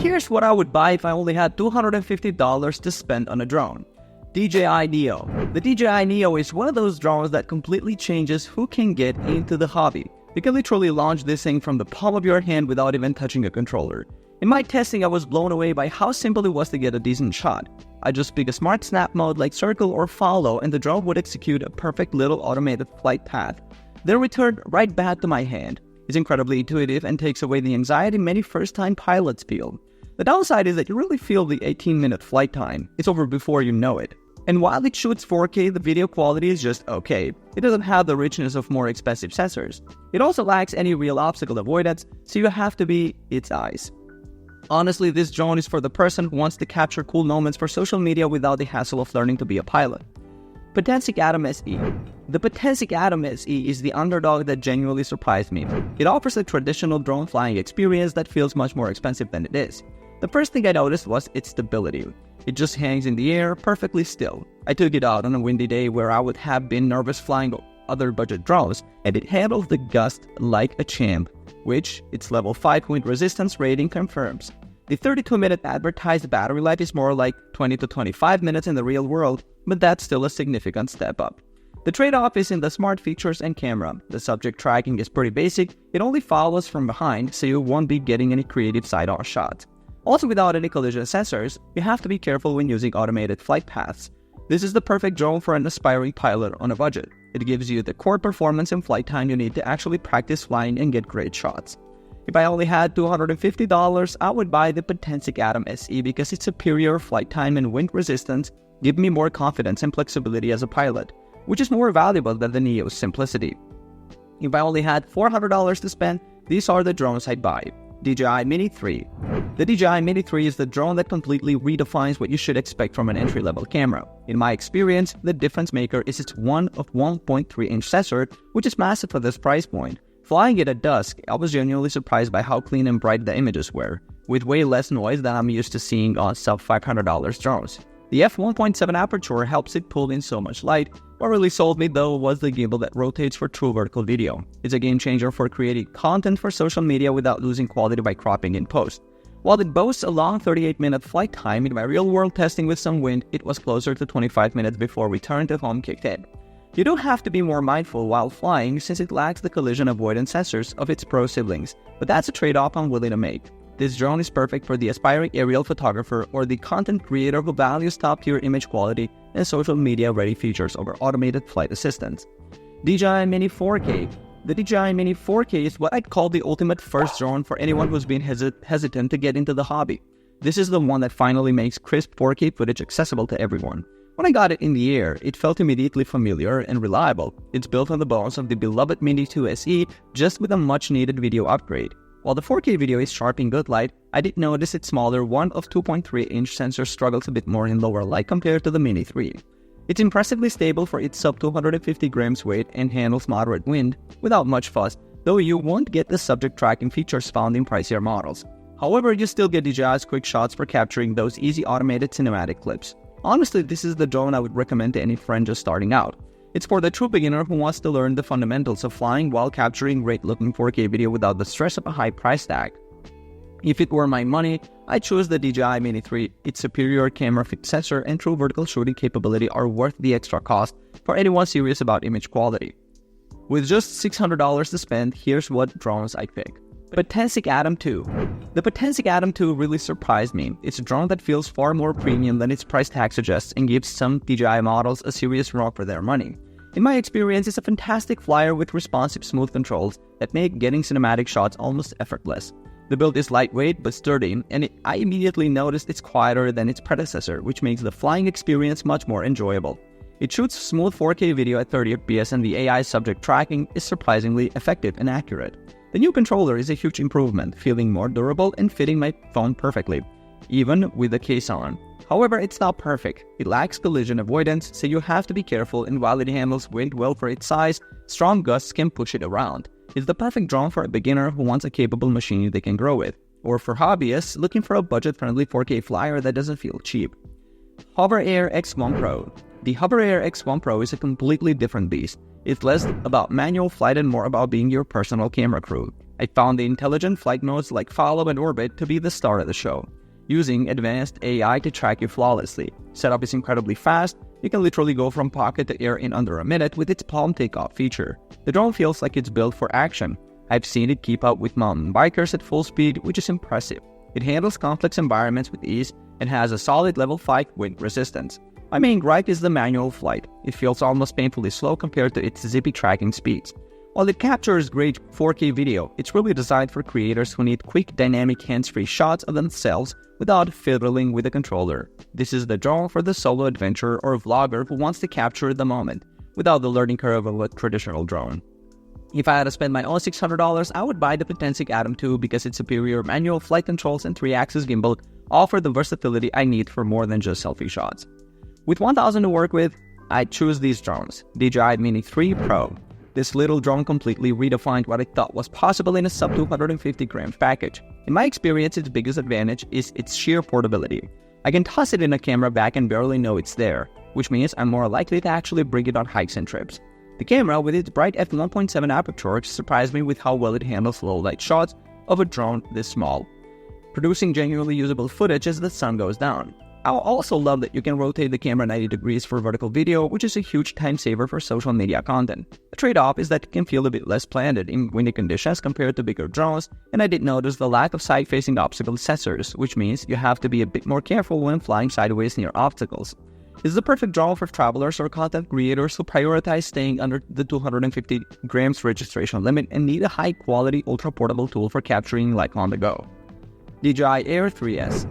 Here's what I would buy if I only had $250 to spend on a drone. DJI Neo. The DJI Neo is one of those drones that completely changes who can get into the hobby. You can literally launch this thing from the palm of your hand without even touching a controller. In my testing, I was blown away by how simple it was to get a decent shot. I just pick a smart snap mode like circle or follow, and the drone would execute a perfect little automated flight path, then return right back to my hand. It's incredibly intuitive and takes away the anxiety many first-time pilots feel. The downside is that you really feel the 18-minute flight time. It's over before you know it. And while it shoots 4K, the video quality is just okay. It doesn't have the richness of more expensive sensors. It also lacks any real obstacle avoidance, so you have to be its eyes. Honestly, this drone is for the person who wants to capture cool moments for social media without the hassle of learning to be a pilot. Potensic Atom SE. The Potensic Atom SE is the underdog that genuinely surprised me. It offers a traditional drone flying experience that feels much more expensive than it is. The first thing I noticed was its stability. It just hangs in the air, perfectly still. I took it out on a windy day where I would have been nervous flying other budget drones, and it handles the gust like a champ, which its level 5 wind resistance rating confirms. The 32-minute advertised battery life is more like 20 to 25 minutes in the real world, but that's still a significant step up. The trade-off is in the smart features and camera. The subject tracking is pretty basic, it only follows from behind, so you won't be getting any creative side-on shots. Also, without any collision sensors, you have to be careful when using automated flight paths. This is the perfect drone for an aspiring pilot on a budget. It gives you the core performance and flight time you need to actually practice flying and get great shots. If I only had $250, I would buy the Potensic Atom SE because its superior flight time and wind resistance give me more confidence and flexibility as a pilot, which is more valuable than the Neo's simplicity. If I only had $400 to spend, these are the drones I'd buy. DJI Mini 3. The DJI Mini 3 is the drone that completely redefines what you should expect from an entry-level camera. In my experience, the difference maker is its 1.3-inch sensor, which is massive for this price point. Flying it at dusk, I was genuinely surprised by how clean and bright the images were, with way less noise than I'm used to seeing on sub-$500 drones. The f1.7 aperture helps it pull in so much light. What really sold me though was the gimbal that rotates for true vertical video. It's a game changer for creating content for social media without losing quality by cropping in post. While it boasts a long 38-minute flight time, in my real-world testing with some wind, it was closer to 25 minutes before return to home kicked in. You do have to be more mindful while flying since it lacks the collision avoidance sensors of its pro siblings, but that's a trade-off I'm willing to make. This drone is perfect for the aspiring aerial photographer or the content creator who values top-tier image quality and social media-ready features over automated flight assistance. DJI Mini 4K. The DJI Mini 4K is what I'd call the ultimate first drone for anyone who's been hesitant to get into the hobby. This is the one that finally makes crisp 4K footage accessible to everyone. When I got it in the air, it felt immediately familiar and reliable. It's built on the bones of the beloved Mini 2 SE, just with a much-needed video upgrade. While the 4K video is sharp in good light, I did notice its smaller 2.3-inch sensor struggles a bit more in lower light compared to the Mini 3. It's impressively stable for its sub-250 grams weight and handles moderate wind without much fuss, though you won't get the subject tracking features found in pricier models. However, you still get DJI's quick shots for capturing those easy automated cinematic clips. Honestly, this is the drone I would recommend to any friend just starting out. It's for the true beginner who wants to learn the fundamentals of flying while capturing great-looking 4K video without the stress of a high price tag. If it were my money, I'd choose the DJI Mini 3. Its superior camera fit sensor and true vertical shooting capability are worth the extra cost for anyone serious about image quality. With just $600 to spend, here's what drones I'd pick. Potensic Atom 2. The Potensic Atom 2 really surprised me. It's a drone that feels far more premium than its price tag suggests and gives some DJI models a serious run for their money. In my experience, it's a fantastic flyer with responsive smooth controls that make getting cinematic shots almost effortless. The build is lightweight but sturdy, and I immediately noticed it's quieter than its predecessor, which makes the flying experience much more enjoyable. It shoots smooth 4K video at 30 FPS, and the AI subject tracking is surprisingly effective and accurate. The new controller is a huge improvement, feeling more durable and fitting my phone perfectly, even with the case on. However, it's not perfect. It lacks collision avoidance, so you have to be careful, and while it handles wind well for its size, strong gusts can push it around. It's the perfect drone for a beginner who wants a capable machine they can grow with, or for hobbyists looking for a budget-friendly 4K flyer that doesn't feel cheap. Hover Air X1 Pro. The Hover Air X1 Pro is a completely different beast. It's less about manual flight and more about being your personal camera crew. I found the intelligent flight modes like follow and orbit to be the star of the show. Using advanced AI to track you flawlessly. Setup is incredibly fast. You can literally go from pocket to air in under a minute with its palm takeoff feature. The drone feels like it's built for action. I've seen it keep up with mountain bikers at full speed, which is impressive. It handles complex environments with ease and has a solid level 5 wind resistance. My main gripe is the manual flight. It feels almost painfully slow compared to its zippy tracking speeds. While it captures great 4K video, it's really designed for creators who need quick, dynamic, hands-free shots of themselves without fiddling with the controller. This is the drone for the solo adventurer or vlogger who wants to capture the moment without the learning curve of a traditional drone. If I had to spend my own $600, I would buy the Potensic Atom 2 because its superior manual flight controls and 3-axis gimbal offer the versatility I need for more than just selfie shots. With $1,000 to work with, I'd choose these drones. DJI Mini 3 Pro. This little drone completely redefined what I thought was possible in a sub 250 grams package. In my experience, its biggest advantage is its sheer portability. I can toss it in a camera bag and barely know it's there, which means I'm more likely to actually bring it on hikes and trips. The camera, with its bright f1.7 aperture, surprised me with how well it handles low light shots of a drone this small, producing genuinely usable footage as the sun goes down. I also love that you can rotate the camera 90 degrees for vertical video, which is a huge time saver for social media content. The trade-off is that it can feel a bit less planted in windy conditions compared to bigger drones, and I did notice the lack of side-facing obstacle sensors, which means you have to be a bit more careful when flying sideways near obstacles. This is the perfect drone for travelers or content creators who prioritize staying under the 250 grams registration limit and need a high-quality, ultra-portable tool for capturing life on the go. DJI Air 3S.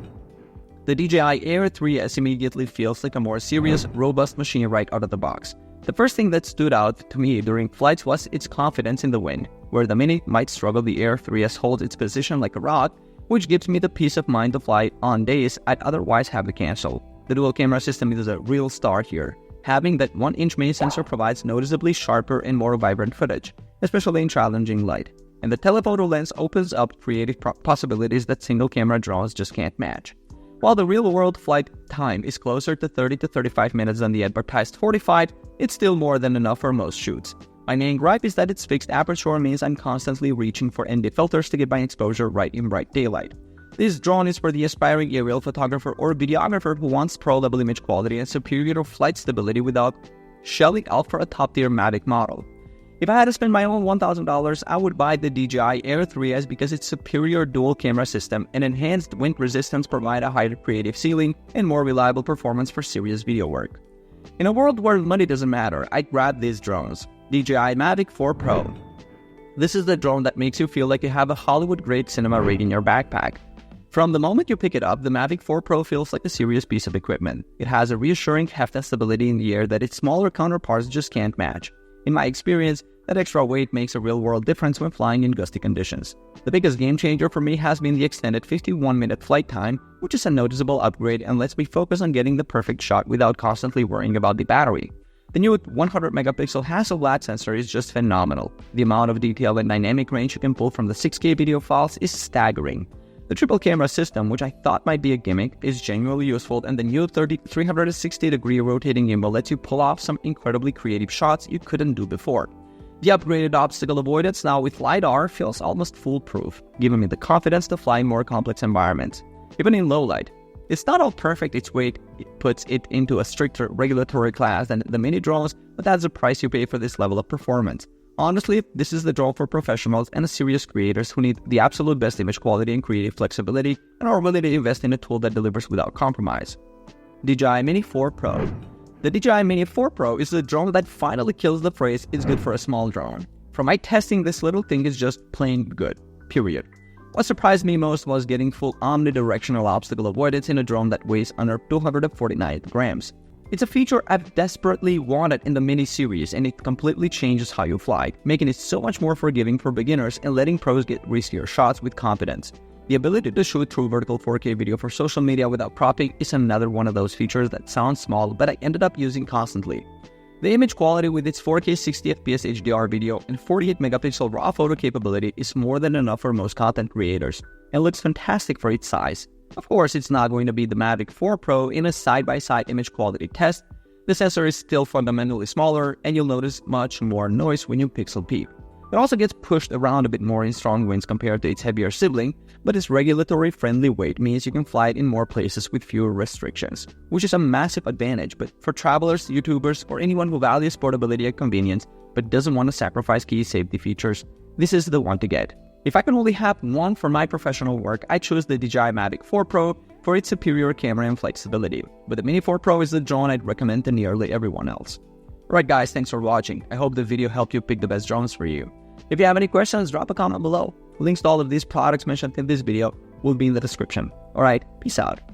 The DJI Air 3S immediately feels like a more serious, robust machine right out of the box. The first thing that stood out to me during flights was its confidence in the wind. Where the Mini might struggle, the Air 3S holds its position like a rock, which gives me the peace of mind to fly on days I'd otherwise have to cancel. The dual camera system is a real star here. Having that 1-inch main sensor provides noticeably sharper and more vibrant footage, especially in challenging light. And the telephoto lens opens up creative possibilities that single camera drones just can't match. While the real-world flight time is closer to 30 to 35 minutes than the advertised 45, it's still more than enough for most shoots. My main gripe is that its fixed aperture means I'm constantly reaching for ND filters to get my exposure right in bright daylight. This drone is for the aspiring aerial photographer or videographer who wants pro-level image quality and superior flight stability without shelling out for a top-tier Mavic model. If I had to spend my own $1,000, I would buy the DJI Air 3S because its superior dual camera system and enhanced wind resistance provide a higher creative ceiling and more reliable performance for serious video work. In a world where money doesn't matter, I'd grab these drones. DJI Mavic 4 Pro. This is the drone that makes you feel like you have a Hollywood-grade cinema rig in your backpack. From the moment you pick it up, the Mavic 4 Pro feels like a serious piece of equipment. It has a reassuring heft and stability in the air that its smaller counterparts just can't match. In my experience, that extra weight makes a real-world difference when flying in gusty conditions. The biggest game changer for me has been the extended 51-minute flight time, which is a noticeable upgrade and lets me focus on getting the perfect shot without constantly worrying about the battery. The new 100-megapixel Hasselblad sensor is just phenomenal. The amount of detail and dynamic range you can pull from the 6K video files is staggering. The triple camera system, which I thought might be a gimmick, is genuinely useful, and the new 360-degree rotating gimbal lets you pull off some incredibly creative shots you couldn't do before. The upgraded obstacle avoidance now with LiDAR feels almost foolproof, giving me the confidence to fly in more complex environments, even in low light. It's not all perfect, its weight puts it into a stricter regulatory class than the mini drones, but that's the price you pay for this level of performance. Honestly, this is the drone for professionals and serious creators who need the absolute best image quality and creative flexibility and are willing to invest in a tool that delivers without compromise. DJI Mini 4 Pro. The DJI Mini 4 Pro is the drone that finally kills the phrase, "it's good for a small drone." From my testing, this little thing is just plain good, period. What surprised me most was getting full omnidirectional obstacle avoidance in a drone that weighs under 249 grams. It's a feature I've desperately wanted in the Mini series, and it completely changes how you fly, making it so much more forgiving for beginners and letting pros get riskier shots with confidence. The ability to shoot through vertical 4K video for social media without cropping is another one of those features that sounds small, but I ended up using constantly. The image quality with its 4K 60fps HDR video and 48-megapixel raw photo capability is more than enough for most content creators, and looks fantastic for its size. Of course, it's not going to be the Mavic 4 Pro in a side-by-side image quality test. The sensor is still fundamentally smaller, and you'll notice much more noise when you pixel peep. It also gets pushed around a bit more in strong winds compared to its heavier sibling, but its regulatory-friendly weight means you can fly it in more places with fewer restrictions, which is a massive advantage. But for travelers, YouTubers, or anyone who values portability and convenience but doesn't want to sacrifice key safety features, this is the one to get. If I can only have one for my professional work, I choose the DJI Mavic 4 Pro for its superior camera and flexibility, but the Mini 4 Pro is the drone I'd recommend to nearly everyone else. Alright guys, thanks for watching. I hope the video helped you pick the best drones for you. If you have any questions, drop a comment below. Links to all of these products mentioned in this video will be in the description. Alright, peace out.